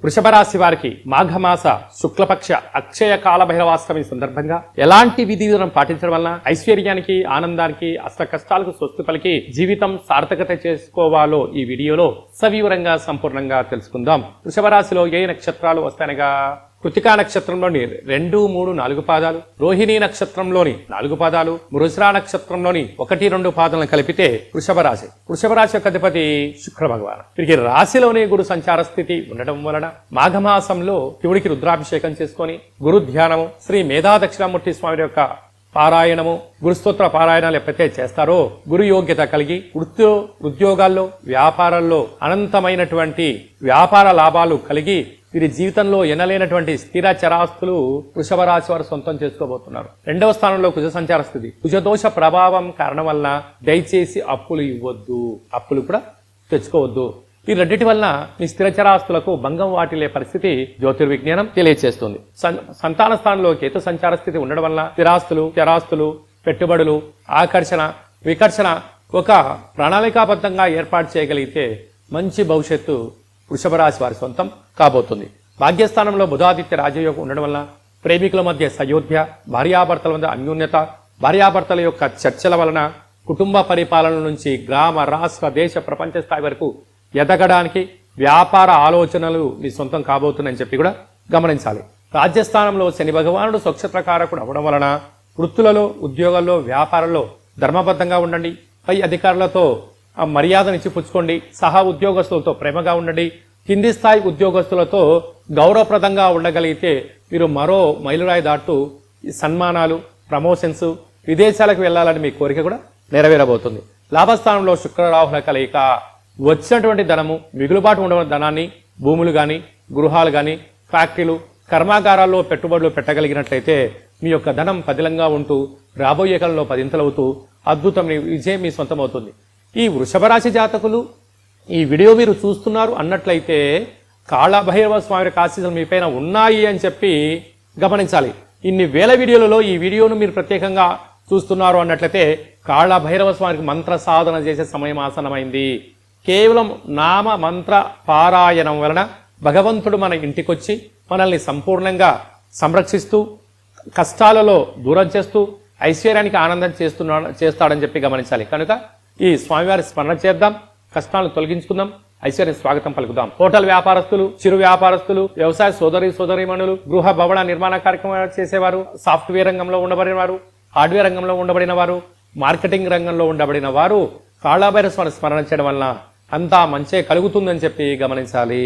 వృషభ రాశి వారికి మాఘమాస శుక్లపక్ష అక్షయ కాల భైరవాష్టమి సందర్భంగా ఎలాంటి విధి విధానం పాటించడం వలన ఐశ్వర్యానికి ఆనందానికి అష్ట కష్టాలకు స్వస్తి పలికి జీవితం సార్థకత చేసుకోవాలో ఈ వీడియోలో సవివరంగా సంపూర్ణంగా తెలుసుకుందాం. వృషభ రాశిలో ఏ నక్షత్రాలు వస్తాయనగా కృతికా నక్షత్రంలోని 2, 3, 4 పాదాలు, రోహిణీ నక్షత్రంలోని 4 పాదాలు, మృగశిర నక్షత్రంలోని 1, 2 పాదాలను కలిపితే వృషభ రాశి. వృషభ రాశి యొక్క అధిపతి శుక్ర భగవాన్. వీరికి రాశిలోనే గురు సంచార స్థితి ఉండడం వలన మాఘమాసంలో శివుడికి రుద్రాభిషేకం చేసుకొని గురు ధ్యానము, శ్రీ మేధా దక్షిణామూర్తి స్వామి యొక్క పారాయణము, గురుస్తోత్ర పారాయణాలు ఎప్పుడైతే చేస్తారో గురు యోగ్యత కలిగి ఉద్యోగాల్లో వ్యాపారాల్లో అనంతమైనటువంటి వ్యాపార లాభాలు కలిగి వీరి జీవితంలో ఎనలేనటువంటి స్థిర చరాస్తులు వృషభ రాశి వారు సొంతం చేసుకోబోతున్నారు. 2వ స్థానంలో కుజ సంచార స్థితి. కుజదోష ప్రభావం కారణం వల్ల దయచేసి అప్పులు ఇవ్వద్దు, అప్పులు కూడా తెచ్చుకోవద్దు. ఈ రెండింటి వలన మీ స్థిర చరాస్తులకు భంగం వాటిల్లే పరిస్థితి జ్యోతిర్విజ్ఞానం తెలియజేస్తుంది. సంతాన స్థానంలో కేతు సంచార స్థితి ఉండడం వల్ల స్థిరాస్తులు, చరాస్తులు, పెట్టుబడులు, ఆకర్షణ, వికర్షణ ఒక ప్రణాళికాబద్ధంగా ఏర్పాటు చేయగలిగితే మంచి భవిష్యత్తు వృషభ రాశి వారి సొంతం కాబోతుంది. భాగ్యస్థానంలో బుధాదిత్య రాజయోగం ఉండడం వల్ల ప్రేమికుల మధ్య సయోధ్య, భార్యాభర్తల మధ్య అన్యోన్యత, భార్యాభర్తల యొక్క చర్చల వలన కుటుంబ పరిపాలన నుంచి గ్రామ, రాష్ట్ర, దేశ, ప్రపంచ స్థాయి వరకు ఎదగడానికి వ్యాపార ఆలోచనలు మీ సొంతం కాబోతున్నాయని చెప్పి కూడా గమనించాలి. రాజ్యస్థానంలో శని భగవానుడు స్వక్షత్రకారకుడు అవ్వడం వలన వృత్తులలో, ఉద్యోగాల్లో, వ్యాపారంలో ధర్మబద్ధంగా ఉండండి. పై అధికారులతో మర్యాదనిచ్చి పుచ్చుకోండి. సహా ఉద్యోగస్తులతో ప్రేమగా ఉండండి. కింది స్థాయి ఉద్యోగస్తులతో గౌరవప్రదంగా ఉండగలిగితే మీరు మరో మైలురాయి దాటు సన్మానాలు, ప్రమోషన్స్, విదేశాలకు వెళ్లాలని మీ కోరిక కూడా నెరవేరబోతుంది. లాభస్థానంలో శుక్రరాహుల కలయిక వచ్చినటువంటి ధనము, మిగులుబాటు ఉన్న ధనాన్ని భూములు కానీ, గృహాలు కానీ, ఫ్యాక్టరీలు, కర్మాగారాల్లో పెట్టుబడులు పెట్టగలిగినట్లయితే మీ యొక్క ధనం పదిలంగా ఉంటూ రాబోయే కాలంలో 10ంతలవుతూ అద్భుతమైన విజయం మీ సొంతం అవుతుంది. ఈ వృషభ రాశి జాతకులు ఈ వీడియో మీరు చూస్తున్నారు అన్నట్లయితే కాళభైరవ స్వామి ఆశీస్సులు మీ పైన ఉన్నాయి అని చెప్పి గమనించాలి. ఇన్ని వేల వీడియోలలో ఈ వీడియోను మీరు ప్రత్యేకంగా చూస్తున్నారు అన్నట్లయితే కాళభైరవ స్వామికి మంత్ర సాధన చేసే సమయం ఆసనమైంది. కేవలం నామ మంత్ర పారాయణం వలన భగవంతుడు మన ఇంటికొచ్చి మనల్ని సంపూర్ణంగా సంరక్షిస్తూ కష్టాలలో దూరం చేస్తూ ఐశ్వర్యానికి ఆనందం చేస్తాడని చెప్పి గమనించాలి. కనుక ఈ స్వామివారి స్మరణ చేద్దాం, కష్టాలను తొలగించుకుందాం, ఐశ్వర్య స్వాగతం పలుకుదాం. హోటల్ వ్యాపారస్తులు, చిరు వ్యాపారస్తులు, వ్యవసాయ సోదరీమణులు, గృహ భవన నిర్మాణ కార్యక్రమాలు చేసేవారు, సాఫ్ట్వేర్ రంగంలో ఉండబడిన వారు, హార్డ్వేర్ రంగంలో ఉండబడిన వారు, మార్కెటింగ్ రంగంలో ఉండబడిన వారు కాళభైరవ స్వామిని స్మరణ చేయడం వలన అంతా మంచే కలుగుతుందని చెప్పి గమనించాలి.